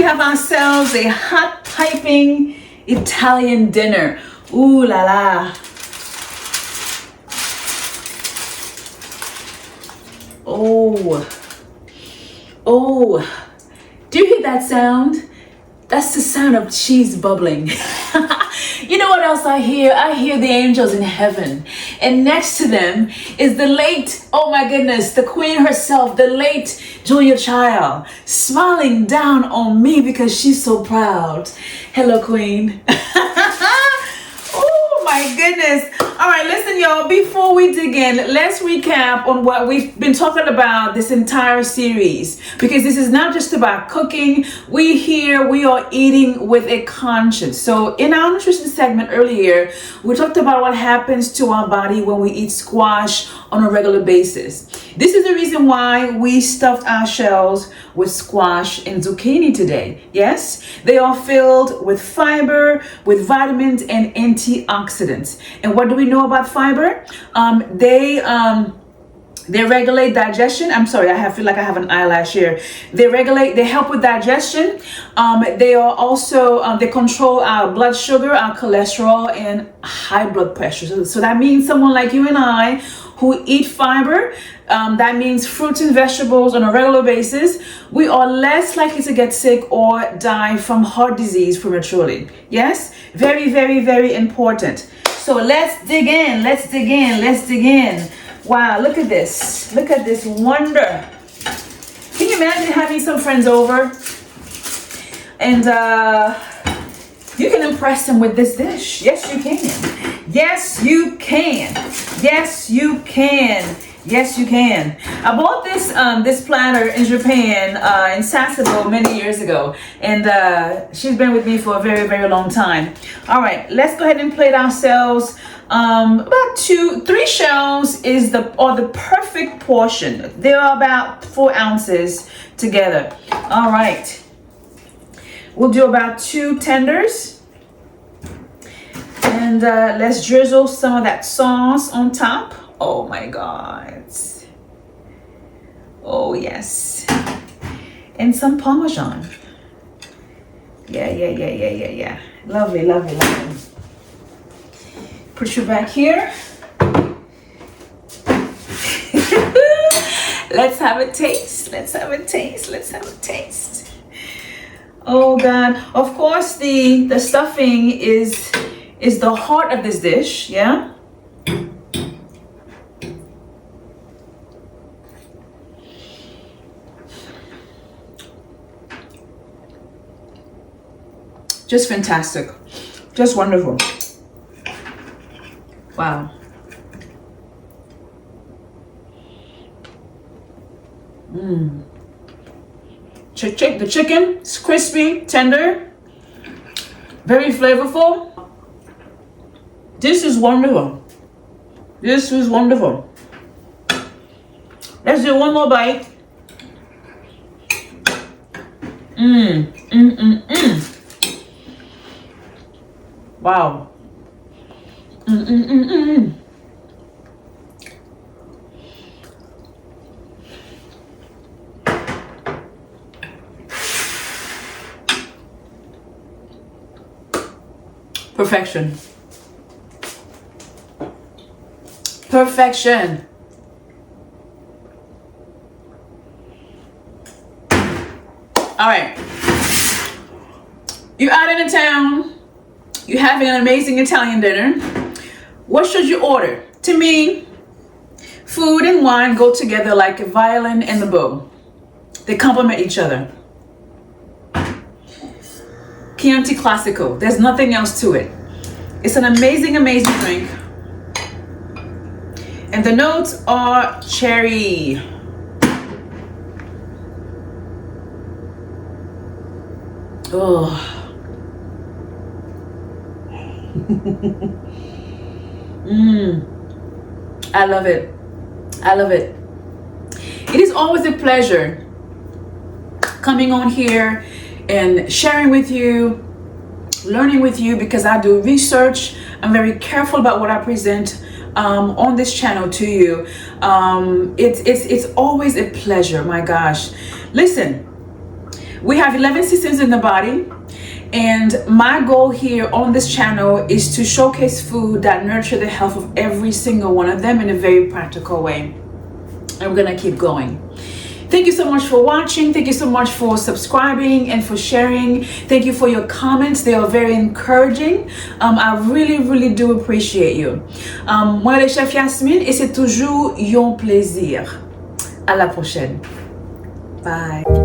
have ourselves a hot piping Italian dinner. Ooh la la. Oh. Oh. Do you hear that sound? That's the sound of cheese bubbling. You know what else I hear? I hear the angels in heaven. And next to them is the late, oh my goodness, the queen herself, the late Julia Child, smiling down on me because she's so proud. Hello, queen. Oh my goodness. All right, listen, y'all, before we dig in, let's recap on what we've been talking about this entire series, because this is not just about cooking. We are eating with a conscience. So in our nutrition segment earlier, we talked about what happens to our body when we eat squash on a regular basis. This is the reason why we stuffed our shells with squash and zucchini today. Yes, they are filled with fiber, with vitamins and antioxidants. And what do we know about fiber? They regulate digestion. I'm sorry, feel like I have an eyelash here. They help with digestion. They are also, they control our blood sugar, our cholesterol, and high blood pressure. So that means someone like you and I who eat fiber, that means fruits and vegetables on a regular basis, we are less likely to get sick or die from heart disease prematurely. Yes, very, very, very important. So let's dig in. Wow, look at this. Look at this wonder. Can you imagine having some friends over and you can impress them with this dish? Yes, you can. Yes, you can. Yes, you can. Yes, you can. I bought this planner in Japan, in Sasebo many years ago, and she's been with me for a very, very long time. All right, let's go ahead and plate ourselves. About 3 shells is the perfect portion. They are about 4 ounces together. All right, we'll do about 2 tenders, and let's drizzle some of that sauce on top. Oh my God. Oh yes. And some Parmesan. Yeah. Lovely. Put you back here. Let's have a taste. Oh God. Of course the stuffing is the heart of this dish, yeah? Just fantastic. Just wonderful. Wow. The chicken is crispy, tender, very flavorful. This is wonderful. Let's do one more bite. Wow. Perfection. All right. You're out in town. You're having an amazing Italian dinner. What should you order? To me, food and wine go together like a violin and the bow. They complement each other. Chianti Classico. There's nothing else to it. It's an amazing, amazing drink. And the notes are cherry. Oh. I love it. It is always a pleasure coming on here and sharing with you, learning with you, because I do research. I'm very careful about what I present on this channel to you. It's always a pleasure. My gosh, listen, We have 11 systems in the body. And my goal here on this channel is to showcase food that nurture the health of every single one of them in a very practical way. And we're gonna keep going. Thank you so much for watching. Thank you so much for subscribing and for sharing. Thank you for your comments. They are very encouraging. I really do appreciate you. Moi, le chef Yasmine, et c'est toujours un plaisir. À la prochaine. Bye.